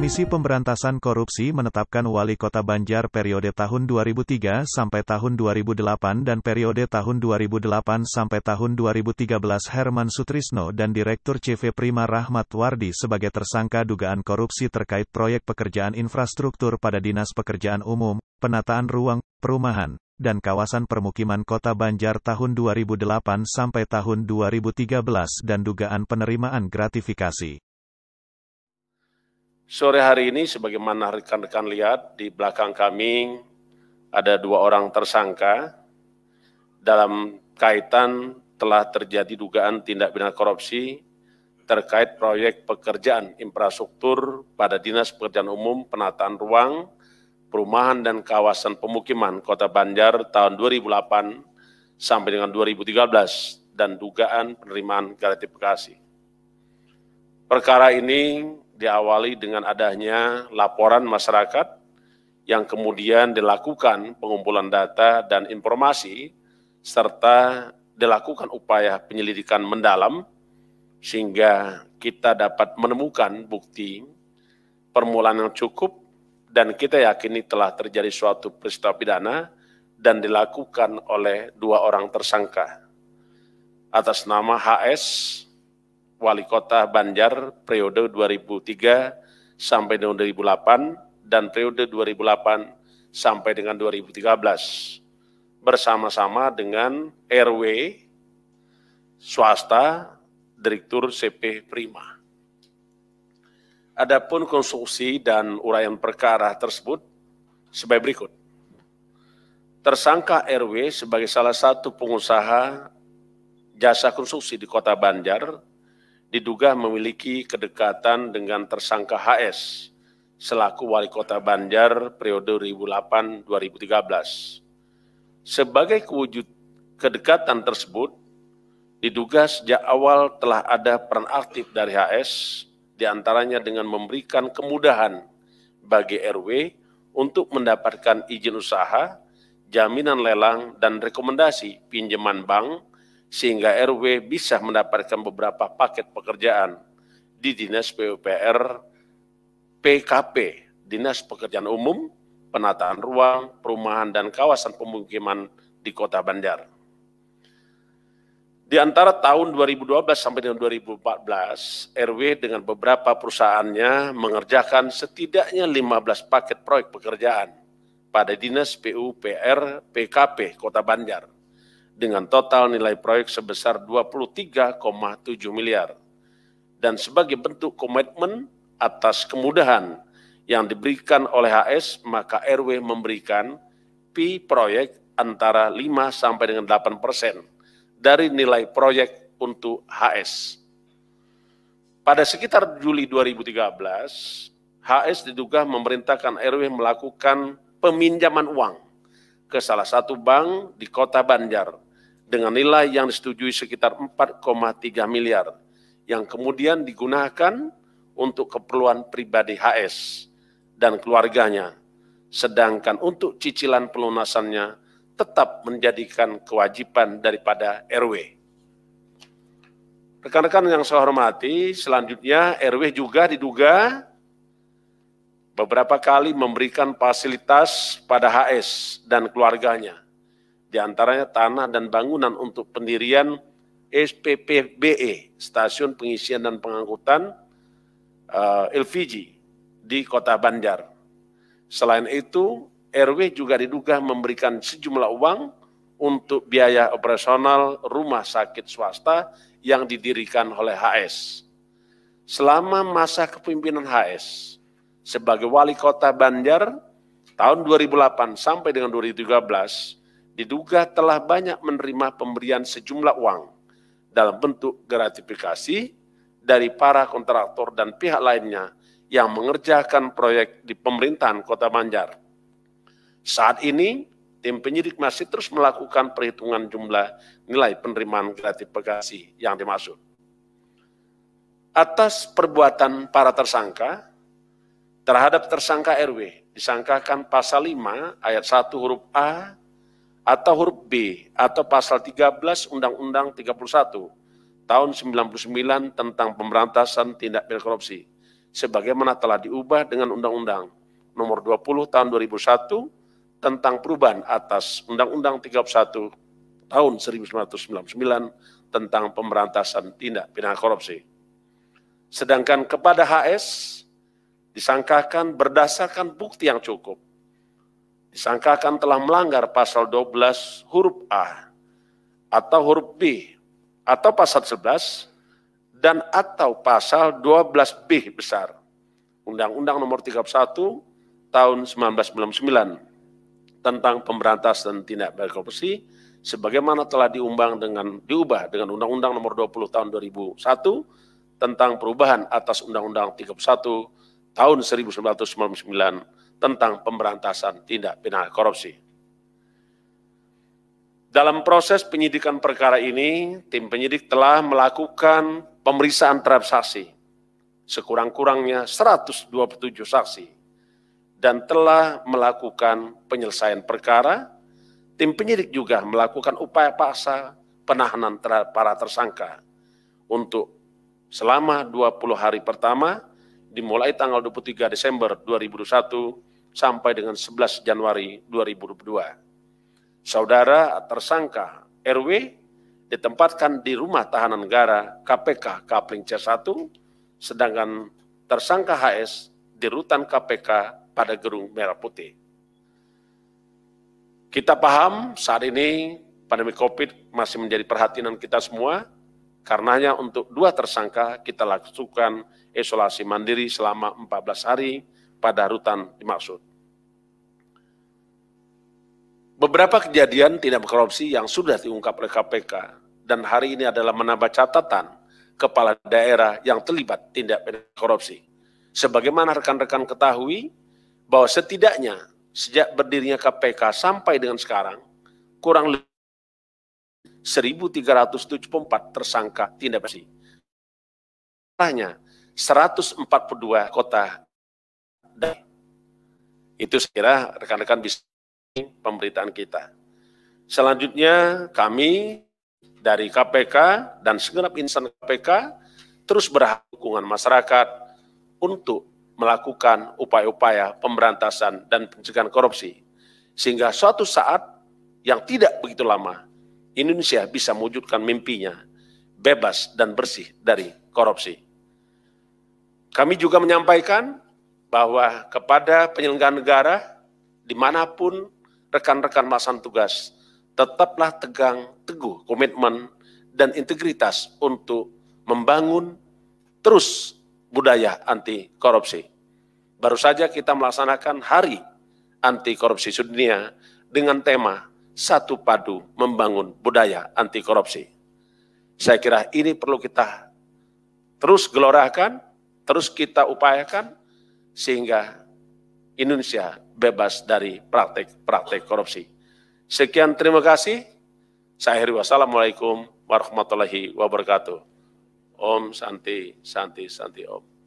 Komisi Pemberantasan Korupsi menetapkan Wali Kota Banjar periode tahun 2003 sampai tahun 2008 dan periode tahun 2008 sampai tahun 2013 Herman Sutrisno dan Direktur CV Prima Rahmat Wardi sebagai tersangka dugaan korupsi terkait proyek pekerjaan infrastruktur pada Dinas Pekerjaan Umum, Penataan Ruang, Perumahan, dan Kawasan Permukiman Kota Banjar tahun 2008 sampai tahun 2013 dan dugaan penerimaan gratifikasi. Sore hari ini, sebagaimana rekan-rekan lihat, di belakang kami ada 2 orang tersangka dalam kaitan telah terjadi dugaan tindak pidana korupsi terkait proyek pekerjaan infrastruktur pada Dinas Pekerjaan Umum, Penataan Ruang, Perumahan dan Kawasan Pemukiman Kota Banjar tahun 2008 sampai dengan 2013 dan dugaan penerimaan gratifikasi. Perkara ini diawali dengan adanya laporan masyarakat yang kemudian dilakukan pengumpulan data dan informasi serta dilakukan upaya penyelidikan mendalam sehingga kita dapat menemukan bukti permulaan yang cukup dan kita yakini telah terjadi suatu peristiwa pidana dan dilakukan oleh 2 orang tersangka atas nama HS Wali Kota Banjar periode 2003 sampai dengan 2008 dan periode 2008 sampai dengan 2013 bersama-sama dengan RW swasta Direktur CP Prima. Adapun konstruksi dan uraian perkara tersebut sebagai berikut. Tersangka RW sebagai salah satu pengusaha jasa konstruksi di Kota Banjar diduga memiliki kedekatan dengan tersangka HS selaku Wali Kota Banjar periode 2008-2013. Sebagai kewujud kedekatan tersebut, diduga sejak awal telah ada peran aktif dari HS, diantaranya dengan memberikan kemudahan bagi RW untuk mendapatkan izin usaha, jaminan lelang, dan rekomendasi pinjaman bank, sehingga RW bisa mendapatkan beberapa paket pekerjaan di Dinas PUPR PKP, Dinas Pekerjaan Umum, Penataan Ruang, Perumahan, dan Kawasan Pemukiman di Kota Banjar. Di antara tahun 2012 sampai dengan 2014, RW dengan beberapa perusahaannya mengerjakan setidaknya 15 paket proyek pekerjaan pada Dinas PUPR PKP Kota Banjar dengan total nilai proyek sebesar 23,7 miliar. Dan sebagai bentuk komitmen atas kemudahan yang diberikan oleh HS, maka RW memberikan fee proyek antara 5 sampai dengan 8% dari nilai proyek untuk HS. Pada sekitar Juli 2013, HS diduga memerintahkan RW melakukan peminjaman uang ke salah satu bank di Kota Banjar dengan nilai yang disetujui sekitar 4,3 miliar yang kemudian digunakan untuk keperluan pribadi HS dan keluarganya, sedangkan untuk cicilan pelunasannya tetap menjadikan kewajiban daripada RW. Rekan-rekan yang saya hormati, selanjutnya RW juga diduga beberapa kali memberikan fasilitas pada HS dan keluarganya, di antaranya tanah dan bangunan untuk pendirian SPPBE, Stasiun Pengisian dan Pengangkutan LPG di Kota Banjar. Selain itu, RW juga diduga memberikan sejumlah uang untuk biaya operasional rumah sakit swasta yang didirikan oleh HS. Selama masa kepemimpinan HS sebagai Wali Kota Banjar tahun 2008 sampai dengan 2013, diduga telah banyak menerima pemberian sejumlah uang dalam bentuk gratifikasi dari para kontraktor dan pihak lainnya yang mengerjakan proyek di pemerintahan Kota Banjar. Saat ini, tim penyidik masih terus melakukan perhitungan jumlah nilai penerimaan gratifikasi yang dimaksud. Atas perbuatan para tersangka, terhadap tersangka RW disangkakan pasal 5 ayat 1 huruf A atau huruf B atau pasal 13 Undang-Undang 31 tahun 99 tentang pemberantasan tindak pidana korupsi sebagaimana telah diubah dengan Undang-Undang Nomor 20 Tahun 2001 tentang perubahan atas Undang-Undang 31 Tahun 1999 tentang pemberantasan tindak pidana korupsi. Sedangkan kepada HS disangkakan berdasarkan bukti yang cukup, disangkakan telah melanggar pasal 12 huruf A atau huruf B atau pasal 11 dan atau pasal 12B besar Undang-Undang Nomor 31 Tahun 1999 tentang pemberantasan tindak pidana korupsi sebagaimana telah diubah dengan Undang-Undang Nomor 20 Tahun 2001 tentang perubahan atas Undang-Undang 31 Tahun 1999 tentang pemberantasan tindak pidana korupsi. Dalam proses penyidikan perkara ini, tim penyidik telah melakukan pemeriksaan terhadap saksi, sekurang-kurangnya 127 saksi, dan telah melakukan penyelesaian perkara. Tim penyidik juga melakukan upaya paksa penahanan terhadap para tersangka untuk selama 20 hari pertama, dimulai tanggal 23 Desember 2021 sampai dengan 11 Januari 2022. Saudara tersangka RW ditempatkan di Rumah Tahanan Negara KPK Kapling C1, sedangkan tersangka HS di Rutan KPK pada Gedung Merah Putih. Kita paham saat ini pandemi COVID masih menjadi perhatian kita semua, karenanya untuk 2 tersangka kita lakukan isolasi mandiri selama 14 hari pada rutan dimaksud. Beberapa kejadian tindak korupsi yang sudah diungkap oleh KPK dan hari ini adalah menambah catatan kepala daerah yang terlibat tindak pidana korupsi. Sebagaimana rekan-rekan ketahui bahwa setidaknya sejak berdirinya KPK sampai dengan sekarang, kurang lebih 1.374 tersangka tindak korupsi. Hanya 142 kota. Itu saya kira rekan-rekan bisa pemberitaan kita. Selanjutnya kami dari KPK dan segenap insan KPK terus berharap dukungan masyarakat untuk melakukan upaya-upaya pemberantasan dan pencegahan korupsi, sehingga suatu saat yang tidak begitu lama, Indonesia bisa mewujudkan mimpinya, bebas dan bersih dari korupsi. Kami juga menyampaikan bahwa kepada penyelenggara negara, dimanapun rekan-rekan melaksanakan tugas, tetaplah teguh komitmen dan integritas untuk membangun terus budaya anti korupsi. Baru saja kita melaksanakan Hari Anti Korupsi Sedunia dengan tema Satu Padu Membangun Budaya Anti Korupsi. Saya kira ini perlu kita terus gelorakan, terus kita upayakan sehingga Indonesia bebas dari praktek-praktek korupsi. Sekian, terima kasih. Saya akhiri, wassalamualaikum warahmatullahi wabarakatuh. Om Santi, Santi, Santi Om.